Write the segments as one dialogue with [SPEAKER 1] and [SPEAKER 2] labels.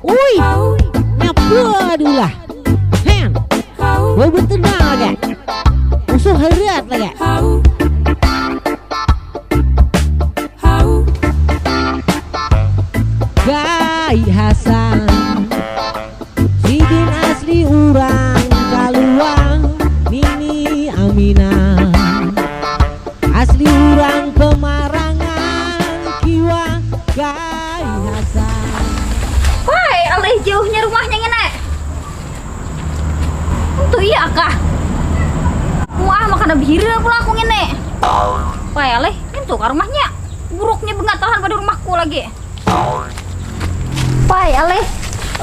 [SPEAKER 1] Uy, ngapa dulu lah? Hen, gue betul lagi. Musuh hariat lagi. Gai Hasan, Sidin asli urang Kaluang, Nini Aminah, asli urang Pemarangan, Kiwa Gai Hasan.
[SPEAKER 2] Woi, alih jauhnya rumahnya ngene. Untuk iya kah? Wah, makan bihira pula aku ngene. Woi, alih, itu ke rumahnya. Buruknya bengatahan pada rumahku lagi. Woi, alih,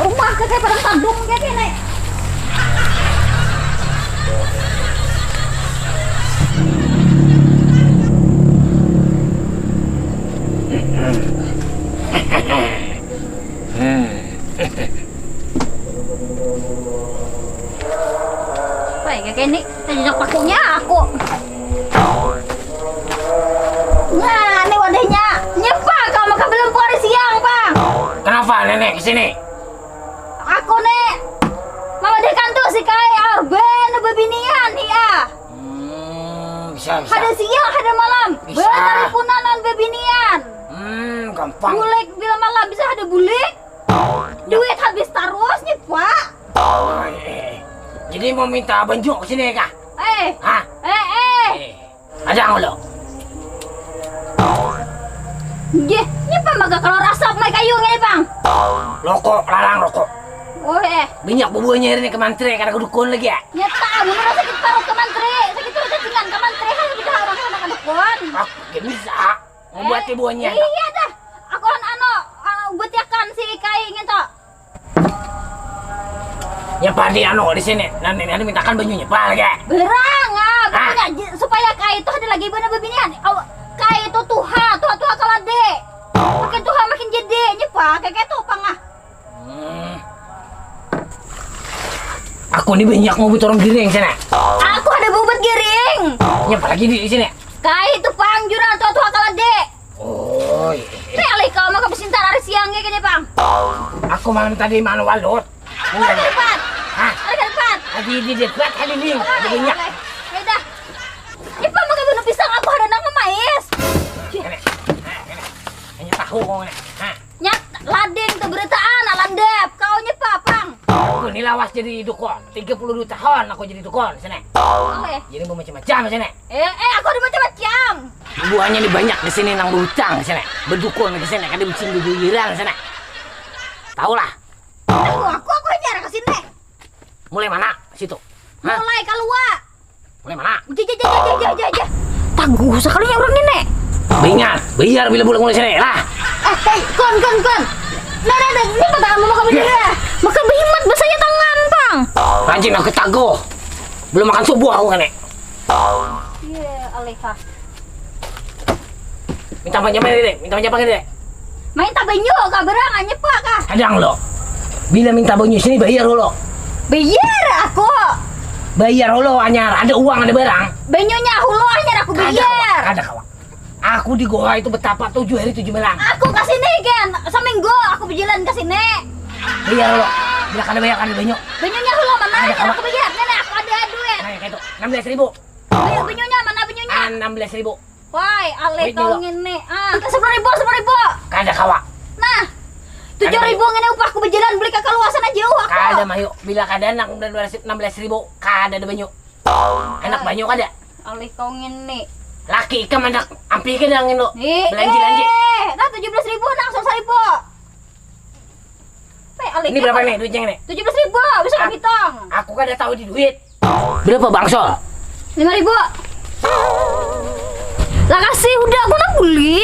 [SPEAKER 2] rumah kayak pada tandung kayak gini. Kayak gini, saya pakainya aku. Nah, ini wadahnya. Nyepa kau makan belum hari siang, Bang.
[SPEAKER 3] Kenapa nenek kesini?
[SPEAKER 2] Aku nek. Mama deh kantor si kai arben bebinian iya.
[SPEAKER 3] Bisa.
[SPEAKER 2] Ada siang, ada malam.
[SPEAKER 3] Bisa.
[SPEAKER 2] Bertaripunanan bebinian.
[SPEAKER 3] Gampang.
[SPEAKER 2] Bulik bila malam bisa ada bulik. Duit habis terus nih, Pak.
[SPEAKER 3] Jadi mau minta banjuk kesini kah?
[SPEAKER 2] Hah?
[SPEAKER 3] Ada lo?
[SPEAKER 2] Ini Pak maga keluar asap mai kayu ini, Bang.
[SPEAKER 3] Rokok, larang rokok.
[SPEAKER 2] Banyak
[SPEAKER 3] bubuhnya ini ke mantri karena dukun lagi ya?
[SPEAKER 2] Nyata, menurut sakit parut ke mantri. Sakit udah tinggal ke mantri kan kita orang anak dukun.
[SPEAKER 3] Aku gak bisa. Mau buat buahnya.
[SPEAKER 2] Iya dah. Aku buat yakan si kai gitu.
[SPEAKER 3] Ya padi di sini. Nanti mintakan bajunya pak lagi.
[SPEAKER 2] Berang pokoknya supaya kai itu ada lagi bener bebinian. Kai itu tua kalau dek. Makin tua makin jadi nyepa kayak itu pangah.
[SPEAKER 3] Aku ini banyak mau buat orang giring sana.
[SPEAKER 2] Aku ada bobot giring.
[SPEAKER 3] Nyapa lagi di sini.
[SPEAKER 2] Kai itu pangjuran tua kalau dek.
[SPEAKER 3] Oh.
[SPEAKER 2] Kali kau mau kepesintar hari siangnya kayaknya Bang.
[SPEAKER 3] Aku malam tadi mana walut.
[SPEAKER 2] Ada depan.
[SPEAKER 3] Hah?
[SPEAKER 2] Ada depan.
[SPEAKER 3] Lagi di depan ada nih. Banyak.
[SPEAKER 2] Beda. Nyepa mau bunuh pisang aku ada nang mais.
[SPEAKER 3] Hanya tahu kau nih.
[SPEAKER 2] Nyat lading tuh beritaan alandep kau nyepa Bang.
[SPEAKER 3] Aku ini lawas jadi dukun. 32 tahun aku jadi dukun sana. Jadi mau macam-macam sana.
[SPEAKER 2] Aku ada macam-macam.
[SPEAKER 3] Buahnya ini banyak di sini nang berhutang sana. Berdukun di sini kada bikin bubuhiran sana. Tahu lah.
[SPEAKER 2] Aku nyara ke sini.
[SPEAKER 3] Mulai mana situ?
[SPEAKER 2] Mulai keluar.
[SPEAKER 3] Mulai mana?
[SPEAKER 2] Jaja. Tangguh sekalinya orang ini.
[SPEAKER 3] Ingat, bayar bila pulang mulai sini lah.
[SPEAKER 2] Kon. Nah, ini patah mau makan bihir. Makan behimat basahnya tangan, Bang.
[SPEAKER 3] Rajin aku tangguh. Belum makan subuh aku kan, Nek.
[SPEAKER 2] Iya, Aleka.
[SPEAKER 3] Minta banyak Dek. Minta banyak pakai Dek.
[SPEAKER 2] Main tak banyu kah berang hanya pak kah?
[SPEAKER 3] Kadang lo. Bila minta banyak sini bayar lo.
[SPEAKER 2] Bayar aku.
[SPEAKER 3] Bayar lo anyar, ada uang ada barang.
[SPEAKER 2] Banyunya hulo anyar aku bayar.
[SPEAKER 3] Ada kawan. Aku di goa itu betapa 7 hari 7 malam.
[SPEAKER 2] Aku ke sini kan, seminggu aku berjalan ke sini.
[SPEAKER 3] Bayar lo. Bila kada bayar kada banyak.
[SPEAKER 2] Banyunya hulo mana anyar aku bayar. Nenek aku ada duit.
[SPEAKER 3] Nah, kayak itu 16.000.
[SPEAKER 2] Bayar banyunya mana banyunya?
[SPEAKER 3] 16.000.
[SPEAKER 2] Woi, ale kau ngene. 10.000.
[SPEAKER 3] Kada kawan.
[SPEAKER 2] Nah, 7.000 ngene upah aku berjalan beli ke kaluasan aja aku.
[SPEAKER 3] Kada mayu. Bila kada nak 16.000 kada ada banyak. Enak banyak kada.
[SPEAKER 2] Ale kau ngene.
[SPEAKER 3] Laki ikam anak ampi ke dangin lo. Belanja.
[SPEAKER 2] Nah 17.000 nak 1.000.
[SPEAKER 3] Ini berapa nih duitnya nih?
[SPEAKER 2] 17.000 bisa hitung.
[SPEAKER 3] Aku kada tahu di duit. Berapa bangsol?
[SPEAKER 2] 5.000. Lah kasih udah aku nak beli.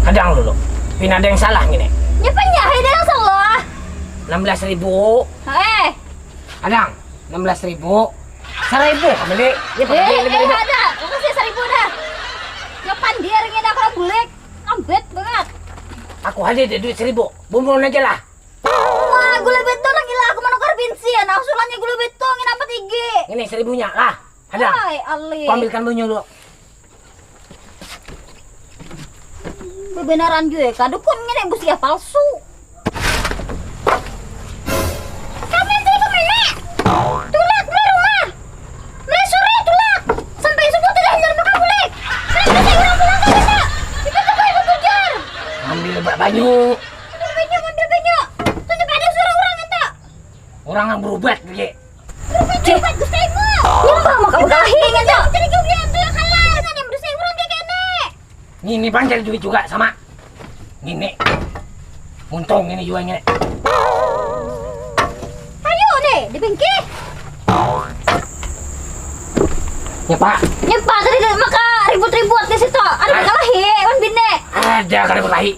[SPEAKER 3] Kadang lo. Pin ada yang salah gini.
[SPEAKER 2] Nyapanya ada yang salah.
[SPEAKER 3] 16.000. Kadang 16.000. 1.000 beli.
[SPEAKER 2] Ada. Kasih 1.000 dah. Nyapan dia ngene aku bulik. Ambet banget.
[SPEAKER 3] Aku ada di duit 1.000. Bumbun aja lah.
[SPEAKER 2] Wah, gula betong lagi lah aku menukar bensin. Usulannya gula betong ini apa 3.
[SPEAKER 3] Ini 1.000-nya lah. Ada.
[SPEAKER 2] Hai, Ali.
[SPEAKER 3] Ambilkan bunyi dulu.
[SPEAKER 2] Kebenaran gue, kadukun ngene busia palsu.
[SPEAKER 3] banyu.
[SPEAKER 2] Ambil banyu. Tuh nyampe ada suara orang itu.
[SPEAKER 3] Orang yang berobat lagi.
[SPEAKER 2] Cepat gustaimu. Nyapa mau kau dahi itu. Jadi kau biar tuh yang halal kan yang bersih orang kayak gini.
[SPEAKER 3] Ini panjang juga sama. Ini. Untung ini juga ini.
[SPEAKER 2] Ayo nih, di bengki.
[SPEAKER 3] Ya Pak.
[SPEAKER 2] Nyapa tadi maka ribut-ribut di situ. Ada kalahi, wan bine.
[SPEAKER 3] Ada kali berlahi.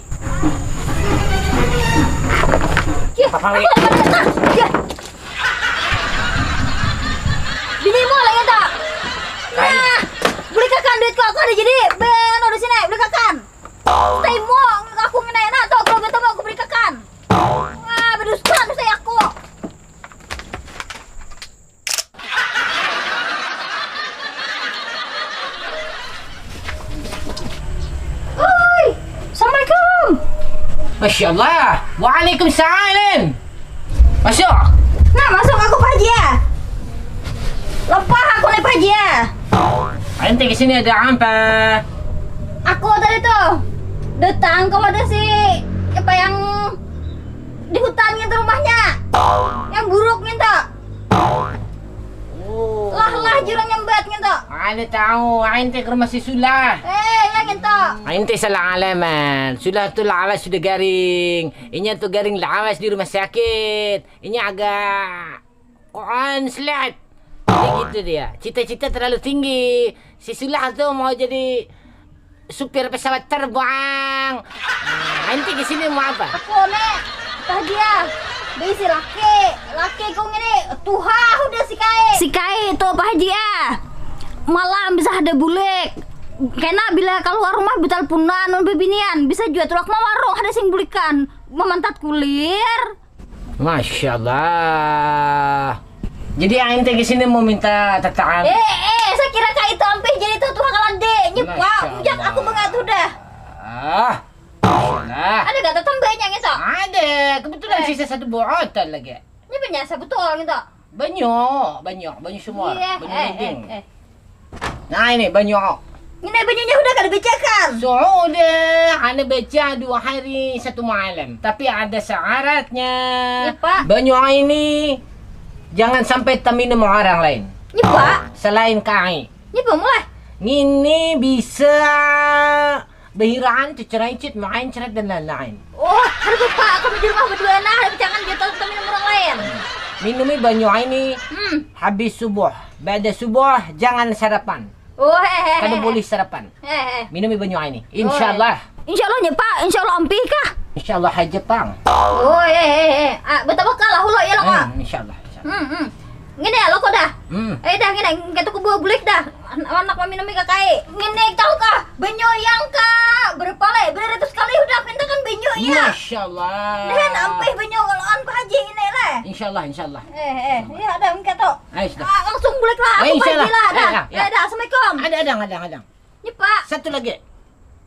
[SPEAKER 3] Apa lagi?
[SPEAKER 2] Bini mo lagi tak? Nah, beli kakan duit kau ada jadi beno di sini beli kakan. Stay mo, aku ngenaik tuh kalau gitu mau aku beli kakan. Wah, berdusta saya aku. Oi, assalamualaikum.
[SPEAKER 3] Masya Allah. Waalaikumsalam. Masuk.
[SPEAKER 2] Nah, masuk aku Pak Haji ya. Lepah aku nih Pak Haji ya.
[SPEAKER 3] Ente kesini ada apa?
[SPEAKER 2] Aku tadi tuh datang kalau ada si apa yang di hutan gitu rumahnya. Yang buruk gitu.
[SPEAKER 3] Oh.
[SPEAKER 2] Lah jurang nyembet gitu.
[SPEAKER 3] Ane tahu, ente ke rumah si Sulah.
[SPEAKER 2] Yang gitu.
[SPEAKER 3] Ente salah alamat. Sulah tu lawas sudah garing. Ini tu garing lawas di rumah sakit. Ini agak konslet. Jadi gitu dia. Cita-cita terlalu tinggi. Si Sulah tu mau jadi supir pesawat terbang. Ente ke sini mau apa?
[SPEAKER 2] Aku nih tadi ya. Bisi laki kau ini tuha udah si kai itu Pak Haji ya. Malam bisa ada bulik. Kena bila keluar rumah betal punan non bebinian bisa juga tulak mah warung ada sing bulikan memantat kulir.
[SPEAKER 3] Masya Allah. Jadi ente ke sini mau minta tataan.
[SPEAKER 2] Saya kira kak itu hampir jadi tuh tuha kalade nyepa.
[SPEAKER 3] Masya
[SPEAKER 2] Ujak
[SPEAKER 3] Allah.
[SPEAKER 2] aku bengatu dah.
[SPEAKER 3] Ah. Masya
[SPEAKER 2] Ada gak tetembenya gitu?
[SPEAKER 3] Ada. Kebetulan sisa satu botol lagi.
[SPEAKER 2] Ini biasa betul gitu.
[SPEAKER 3] Banyak semua.
[SPEAKER 2] Iya.
[SPEAKER 3] Banyak dinding. Nah ini banyak.
[SPEAKER 2] Ini bajunya udah gak dibacakan.
[SPEAKER 3] Sudah, anda baca 2 hari 1 malam. Tapi ada syaratnya.
[SPEAKER 2] Ya, Pak.
[SPEAKER 3] Banyak ini jangan sampai minum orang lain.
[SPEAKER 2] Ini Pak.
[SPEAKER 3] Selain kami.
[SPEAKER 2] Ini Pak mulai.
[SPEAKER 3] Ini bisa berhiraan, cerai-cet, main cerai dan lain-lain.
[SPEAKER 2] Oh, harus Pak. Kami di rumah berdua nah. Jangan gitu kita minum orang lain.
[SPEAKER 3] Minumnya banyak ini habis subuh. Pada subuh jangan sarapan.
[SPEAKER 2] Oh,
[SPEAKER 3] Kada boleh sarapan. Minumnya banyak ini. Insyaallah.
[SPEAKER 2] Insyaallah nya Pak. Insyaallah ampi kah?
[SPEAKER 3] Insyaallah haja pang.
[SPEAKER 2] Oh, betul kalah hulo ya lo kak.
[SPEAKER 3] Insyaallah.
[SPEAKER 2] Ngene ya lo kok dah. Dah ngene kita ku bulik dah. Anak mami nami kakai. Ngene tahu kah? Benyo yang kak berpale beratus kali udah minta kan benyo ya.
[SPEAKER 3] Masyaallah.
[SPEAKER 2] Dan ampe benyo kalau an Pak Haji ini lah.
[SPEAKER 3] Insyaallah.
[SPEAKER 2] Ya ada mungkin tuh.
[SPEAKER 3] Ayo sudah.
[SPEAKER 2] Langsung bulik lah. Aku Pak Haji lah dah. Dah assalamualaikum.
[SPEAKER 3] Ada.
[SPEAKER 2] Ini Pak.
[SPEAKER 3] Satu lagi.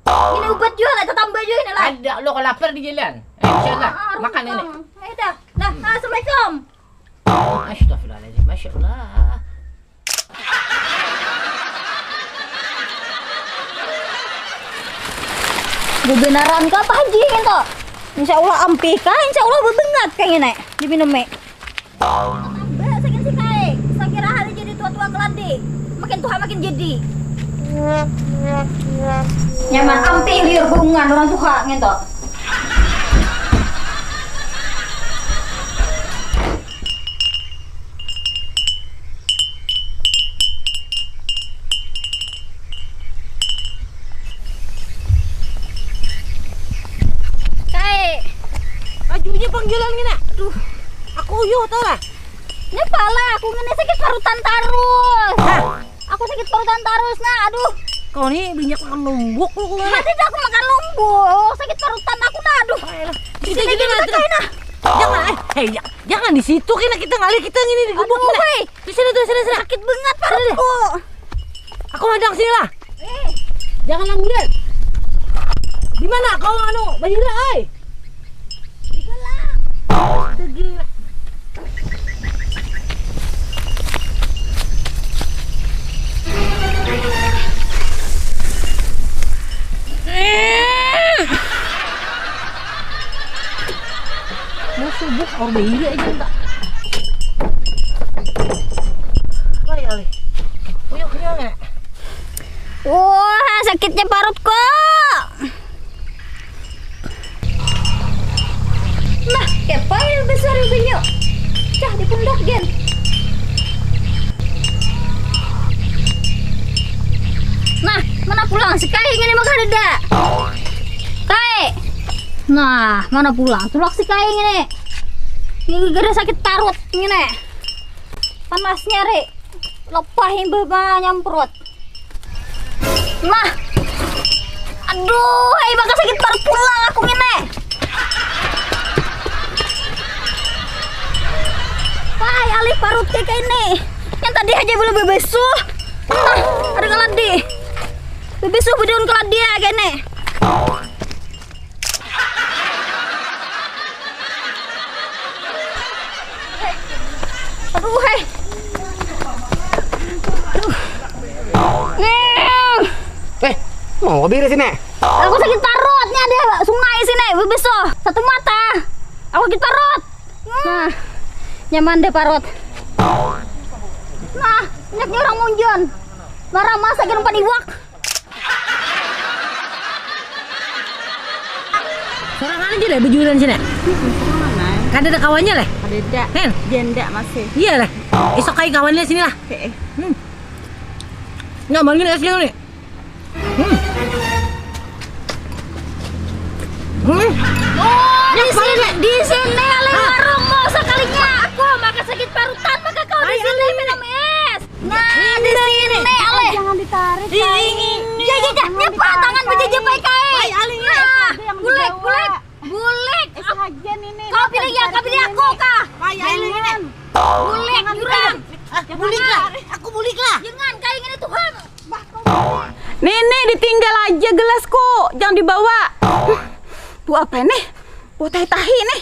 [SPEAKER 2] Ini obat juga lah, tambah juga ini lah.
[SPEAKER 3] Ada. Lo kalau lapar di jalan. Insyaallah. Makan ini.
[SPEAKER 2] Dah. Assalamualaikum.
[SPEAKER 3] Astagfirullahaladzim. Masya Allah.
[SPEAKER 2] Bebenaran ka Pak Haji gitu. Insyaallah ampi ka, insyaallah bebengat kayak ini diminum me. Saking si kai, sakira hari jadi tua-tua keladi. Makin tua makin jadi. Nyaman ampi liur bungan orang tua gitu.
[SPEAKER 1] Bajunya panggilan gini. Aduh, aku uyuh tau lah.
[SPEAKER 2] Ini pala aku ngene sakit parutan tarus. Aku sakit parutan tarus nah, aduh.
[SPEAKER 1] Kau nih banyak makan lumbuk lu kok.
[SPEAKER 2] Hati aku makan lumbuk, sakit parutan aku nah, aduh.
[SPEAKER 1] Kita nah. Jangan di situ kita ngalih kita ngini di gubuk
[SPEAKER 2] Aduh,
[SPEAKER 1] kita. Di sini tuh sini.
[SPEAKER 2] Sakit banget parutku.
[SPEAKER 1] Aku hadang sini lah. Jangan lambat. Di mana kau Bahira ai? Segera. subuh orang iya aja enggak. Ayo, uyuk nyong.
[SPEAKER 2] Wah, sakitnya parutku. Nah, kepain besar ibunya. Cah di pundak gen. Nah, mana pulang? Si Kai ini mah ada. Kai. Nah, mana pulang? Tulak si Kai ini. Ini gara sakit parut ini. Panasnya, Re. Lepahin bapak nyamprot. Nah. Aduh, hai bakal sakit parut pulang aku ini. Hai, alih parut kayak ini. Yang tadi aja belum bebesuh. Nah, ada keladi. Bebesuh bidun keladi ya kayak ini. Aduh, hai.
[SPEAKER 3] Mau beres sini.
[SPEAKER 2] Aku sakit parut, nih ada sungai sini, bebesuh. Satu mata. Aku sakit parut. Nah, nyaman deh parut. Nah, nyaknya orang munjon. Marah masa kira umpan iwak.
[SPEAKER 1] Sorangan aja lah bejuran sini. Kan ada kawannya lah.
[SPEAKER 4] Ada
[SPEAKER 1] Hen,
[SPEAKER 4] janda masih.
[SPEAKER 1] iya lah. Esok kali kawannya sini lah. Nggak mau gini esnya nih.
[SPEAKER 2] Oh, di sini oleh warung mau sekalinya aku maka sakit parutan maka kau di sini minum es. Nah, di sini oleh.
[SPEAKER 4] Jangan ditarik.
[SPEAKER 2] Ya, nyepa tangan berjejepai kai. Nah, bulek.
[SPEAKER 4] Sajen ini.
[SPEAKER 2] Kau pilih ya, kau pilih aku kah?
[SPEAKER 4] Jangan.
[SPEAKER 2] Bulek, jurang.
[SPEAKER 1] Bulik lah. Aku bulik lah.
[SPEAKER 2] Jangan kai ini Tuhan.
[SPEAKER 4] Nih, ditinggal aja gelasku. Jangan dibawa. Bu apa nih? Bu tahi nih.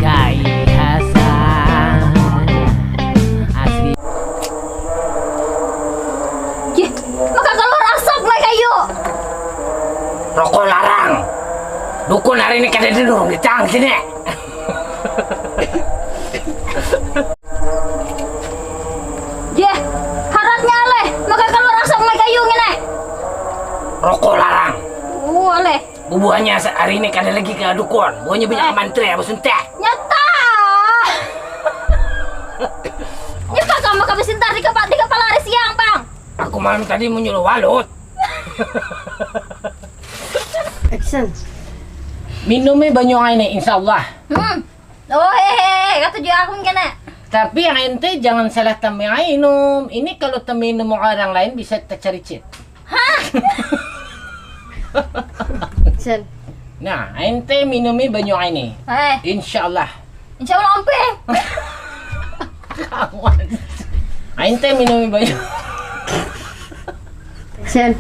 [SPEAKER 3] Kai Hasan asli.
[SPEAKER 2] Ye, maka keluar asap lah kayu.
[SPEAKER 3] Rokok larang. Dukun hari ini kada duduk di tang sini.
[SPEAKER 2] Ye, haratnya oleh maka keluar asap lah kayu ngene.
[SPEAKER 3] Rokok larang.
[SPEAKER 2] Oleh.
[SPEAKER 3] Bubuhannya hari ini kada lagi ke dukun. Buahnya banyak mantri apa suntek.
[SPEAKER 2] Nyata. Nyapa kamu kami sintar di kepala hari siang, Bang.
[SPEAKER 3] Aku malam tadi menyuruh walut.
[SPEAKER 1] Action.
[SPEAKER 3] Minumnya banyak ini insyaallah.
[SPEAKER 2] Oh kata juga aku kena.
[SPEAKER 3] Tapi yang ente jangan salah tambah minum. Ini kalau tambah minum orang lain bisa tercari cheat.
[SPEAKER 1] Action.
[SPEAKER 3] Nah, ente minumnya banyak ini. Insyaallah.
[SPEAKER 2] Insyaallah ampe.
[SPEAKER 3] Kawan. Ente minumnya banyak.
[SPEAKER 1] Action.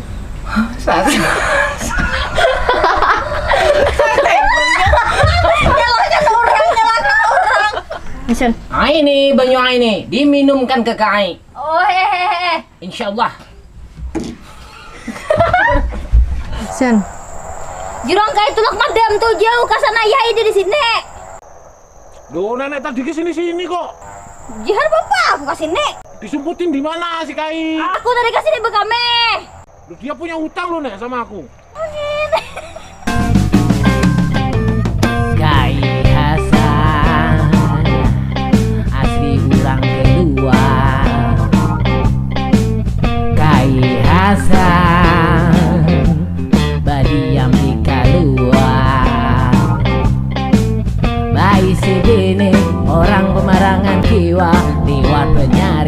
[SPEAKER 2] Nyalakan orang.
[SPEAKER 1] Action.
[SPEAKER 3] Ini banyak ini diminumkan ke kai.
[SPEAKER 2] Oh
[SPEAKER 3] Insyaallah.
[SPEAKER 1] Action.
[SPEAKER 2] Jurang kayak tulak madam tuh jauh ke sana ya ide di sini.
[SPEAKER 5] Loh, nenek tadi ke sini kok.
[SPEAKER 2] Jihar bapak aku ke sini.
[SPEAKER 5] Disumputin di mana si Kai?
[SPEAKER 2] Aku dari ke sini bekame.
[SPEAKER 5] Loh, dia punya hutang loh, Nek, sama aku.
[SPEAKER 3] Kai Hasan asli orang kedua. Kai Hasan badiam di keluar. Bayi segini orang pemarangan jiwa lewat penyari.